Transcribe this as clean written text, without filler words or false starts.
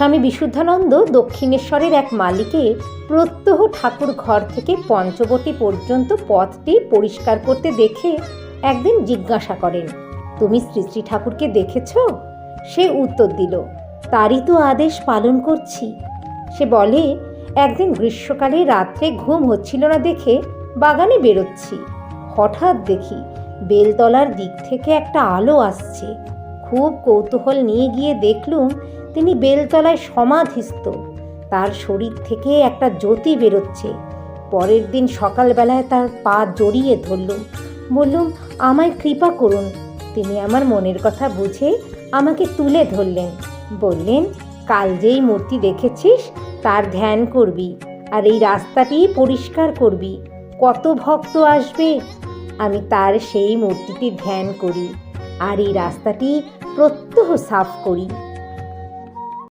স্বামী বিশুদ্ধানন্দ দক্ষিণেশ্বরের এক মালিকে প্রত্যহ ঠাকুর ঘর থেকে পঞ্চবটী পর্যন্ত পথটি পরিষ্কার করতে দেখে একদিন জিজ্ঞাসা করেন, তুমি শ্রী শ্রী ঠাকুরকে দেখেছ? সে উত্তর দিল, তারই তো আদেশ পালন করছি। সে বলে, একদিন গ্রীষ্মকালে রাত্রে ঘুম হচ্ছিল না দেখে বাগানে বেরোচ্ছি। হঠাৎ দেখি বেলতলার দিক থেকে একটা আলো আসছে। খুব কৌতূহল নিয়ে গিয়ে দেখলুম তিনি বেলতলায় সমাধিস্থ। তার শরীর থেকে একটা জ্যোতি বেরোচ্ছে। পরের দিন সকালবেলায় তার পা জড়িয়ে ধরলুম, বললুম, আমায় কৃপা করুন। তিনি আমার মনের কথা বুঝে আমাকে তুলে ধরলেন, বললেন, কাল যেই মূর্তি দেখেছিস তার ধ্যান করবি, আর এই রাস্তাটি পরিষ্কার করবি। কত ভক্ত আসবে, আমি তার সেই মূর্তিটি ধ্যান করি আর এই রাস্তাটি প্রত্যহ সাফ করি।